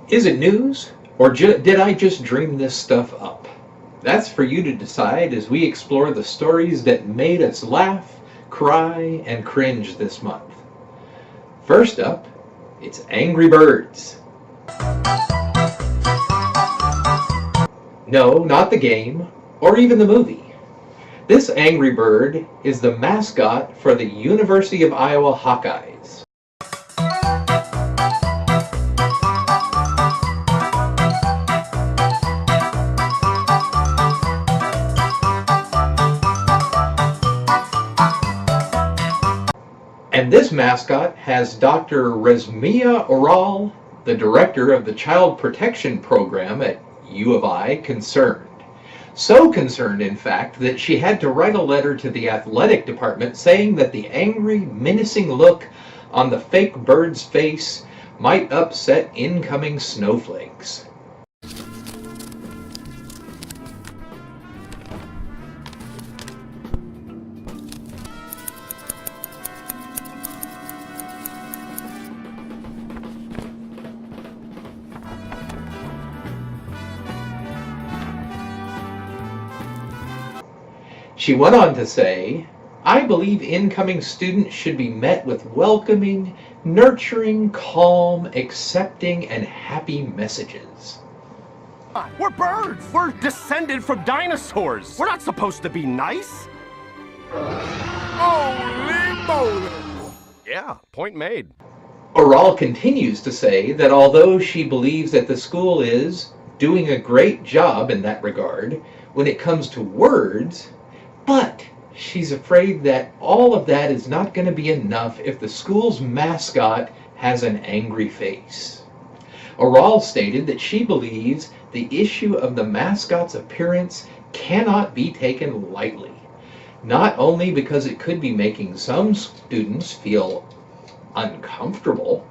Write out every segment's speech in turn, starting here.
Is it news, or did I just dream this stuff up? That's for you to decide as we explore the stories that made us laugh, cry, and cringe this month. First up, it's Angry Birds. No, not the game, or even the movie. This Angry Bird is the mascot for the University of Iowa Hawkeyes. And this mascot has Dr. Resmia Oral, the director of the Child Protection Program at U of I, concerned. So concerned, in fact, that she had to write a letter to the athletic department saying that the angry, menacing look on the fake bird's face might upset incoming snowflakes. She went on to say, I believe incoming students should be met with welcoming, nurturing, calm, accepting, and happy messages. We're birds! We're descended from dinosaurs! We're not supposed to be nice! Holy moly! Yeah, point made. Oral continues to say that although she believes that the school is doing a great job in that regard when it comes to words, but she's afraid that all of that is not going to be enough if the school's mascot has an angry face. Oral stated that she believes the issue of the mascot's appearance cannot be taken lightly, not only because it could be making some students feel uncomfortable,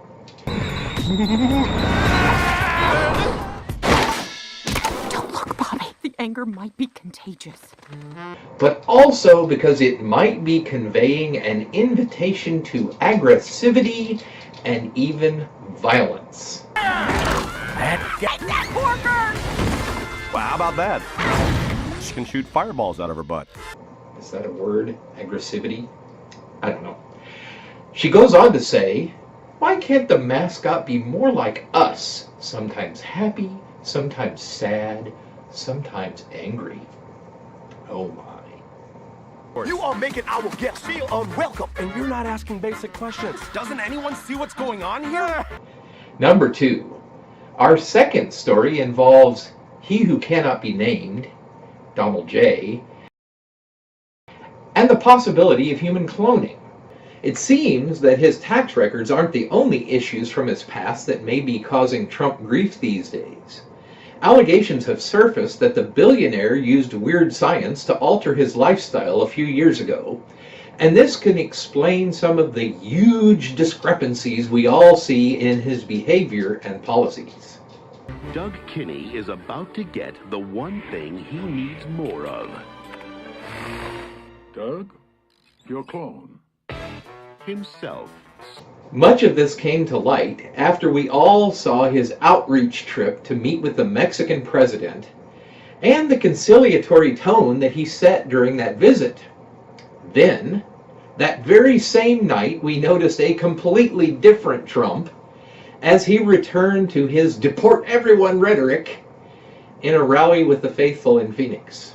anger might be contagious. but also because it might be conveying an invitation to aggressivity and even violence. Get that poor bird! Well, how about that? She can shoot fireballs out of her butt. Is that a word? Aggressivity? I don't know. She goes on to say, why can't the mascot be more like us? Sometimes happy, sometimes sad, sometimes angry. Oh my. You are making our guests feel unwelcome, and you're not asking basic questions. Doesn't anyone see what's going on here? Number 2. Our second story involves he who cannot be named, Donald J., and the possibility of human cloning. It seems that his tax records aren't the only issues from his past that may be causing Trump grief these days. Allegations have surfaced that the billionaire used weird science to alter his lifestyle a few years ago, and this can explain some of the huge discrepancies we all see in his behavior and policies. Doug Kinney is about to get the one thing he needs more of. Doug, your clone. Himself. Much of this came to light after we all saw his outreach trip to meet with the Mexican president and the conciliatory tone that he set during that visit. Then, that very same night, we noticed a completely different Trump as he returned to his deport everyone rhetoric in a rally with the faithful in Phoenix.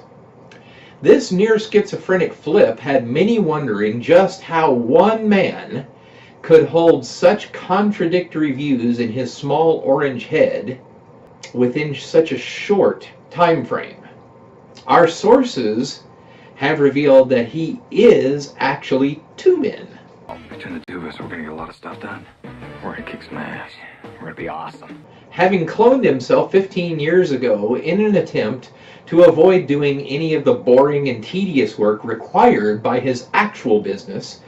This near schizophrenic flip had many wondering just how one man could hold such contradictory views in his small orange head within such a short time frame. Our sources have revealed that he is actually two men. Between the two of us, we're gonna get a lot of stuff done. We're gonna kick some ass. We're gonna be awesome. Having cloned himself 15 years ago in an attempt to avoid doing any of the boring and tedious work required by his actual business,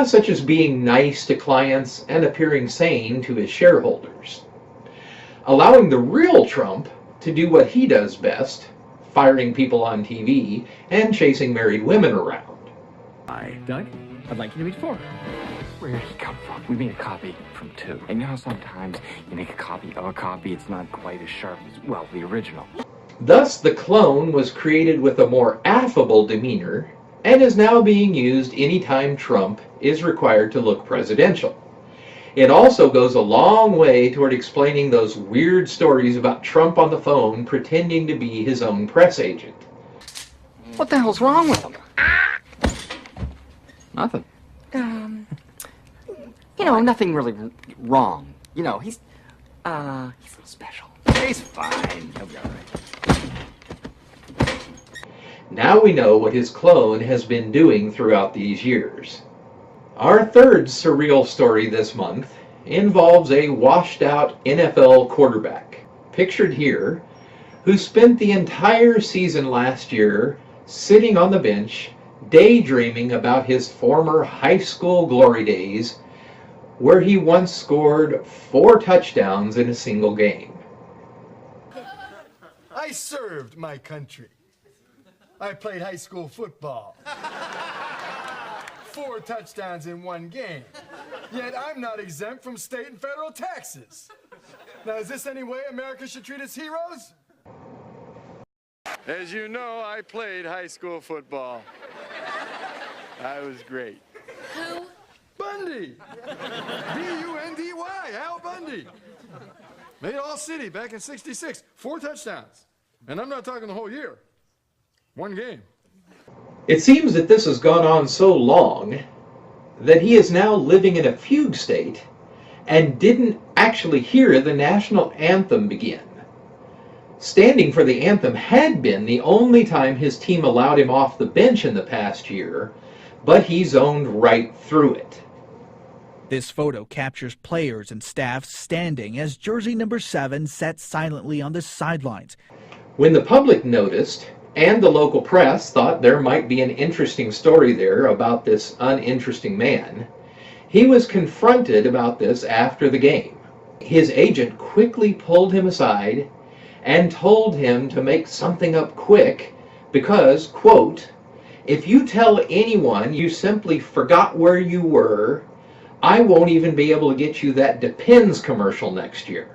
such as being nice to clients and appearing sane to his shareholders. Allowing the real Trump to do what he does best, firing people on TV and chasing married women around. Hi, Doug. I'd like you to meet Flora. Where did he come from? We made a copy from 2. And you know sometimes you make a copy of a copy, it's not quite as sharp as, well, the original. Thus, the clone was created with a more affable demeanor and is now being used anytime Trump is required to look presidential. It also goes a long way toward explaining those weird stories about Trump on the phone pretending to be his own press agent. What the hell's wrong with him? Nothing. Nothing really wrong. He's a little special. He's fine. He'll be all right. Now we know what his clone has been doing throughout these years. Our third surreal story this month involves a washed-out NFL quarterback, pictured here, who spent the entire season last year sitting on the bench, daydreaming about his former high school glory days, where he once scored 4 touchdowns in a single game. I served my country. I played high school football. 4 touchdowns in 1 game. Yet I'm not exempt from state and federal taxes. Now, is this any way America should treat its heroes? As you know, I played high school football. I was great. Who? Bundy! B-U-N-D-Y, Al Bundy. Made All-City back in '66. 4 touchdowns. And I'm not talking the whole year. 1 game. It seems that this has gone on so long that he is now living in a fugue state and didn't actually hear the national anthem begin. Standing for the anthem had been the only time his team allowed him off the bench in the past year, but he zoned right through it. This photo captures players and staff standing as jersey number 7 sat silently on the sidelines. When the public noticed, and the local press thought there might be an interesting story there about this uninteresting man, he was confronted about this after the game. His agent quickly pulled him aside and told him to make something up quick because, quote, "If you tell anyone you simply forgot where you were, I won't even be able to get you that Depends commercial next year."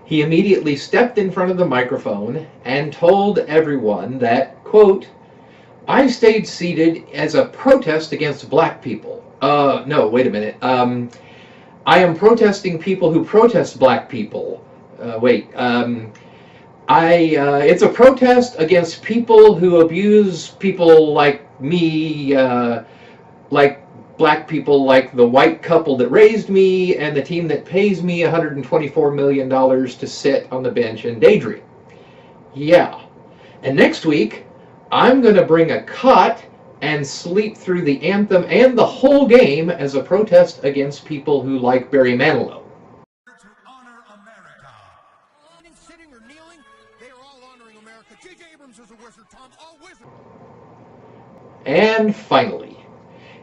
He immediately stepped in front of the microphone and told everyone that, quote, "I stayed seated as a protest against black people. No, wait a minute. I am protesting people who protest black people. It's a protest against people who abuse people like me, like black people, like the white couple that raised me and the team that pays me $124 million to sit on the bench and daydream. Yeah. And next week, I'm going to bring a cot and sleep through the anthem and the whole game as a protest against people who like Barry Manilow." To honor America. Sitting or kneeling, they are all honoring America. J.J. Abrams is a wizard, Tom, all wizard. And finally,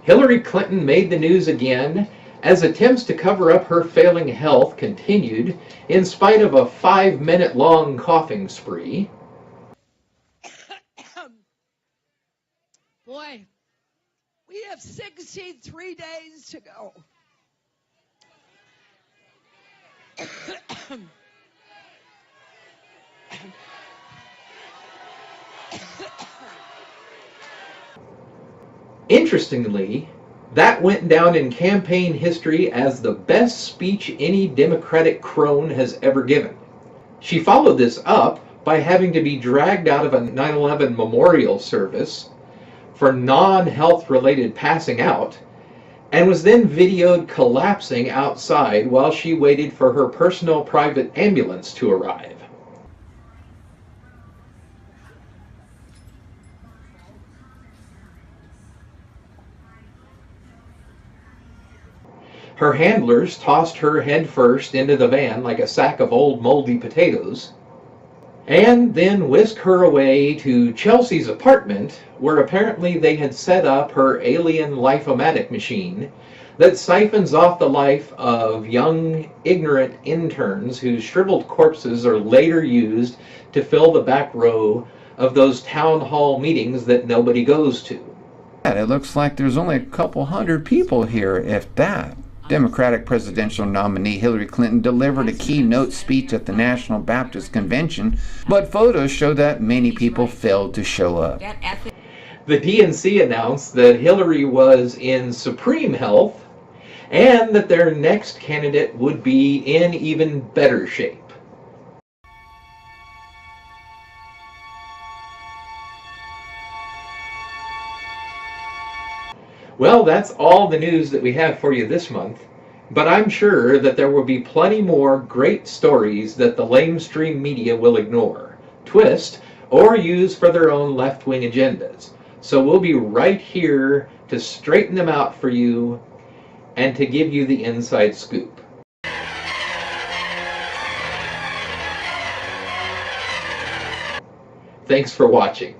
Hillary Clinton made the news again as attempts to cover up her failing health continued in spite of a 5-minute-long coughing spree. Boy, we have 63 days to go. Interestingly, that went down in campaign history as the best speech any Democratic crone has ever given. She followed this up by having to be dragged out of a 9/11 memorial service for non-health related passing out, and was then videoed collapsing outside while she waited for her personal private ambulance to arrive. Her handlers tossed her head first into the van like a sack of old moldy potatoes, and then whisked her away to Chelsea's apartment, where apparently they had set up her alien life-o-matic machine that siphons off the life of young, ignorant interns whose shriveled corpses are later used to fill the back row of those town hall meetings that nobody goes to. It looks like there's only a couple hundred people here, if that. Democratic presidential nominee Hillary Clinton delivered a keynote speech at the National Baptist Convention, but photos show that many people failed to show up. The DNC announced that Hillary was in supreme health and that their next candidate would be in even better shape. Well, that's all the news that we have for you this month, but I'm sure that there will be plenty more great stories that the lamestream media will ignore, twist, or use for their own left-wing agendas. So we'll be right here to straighten them out for you and to give you the inside scoop. Thanks for watching.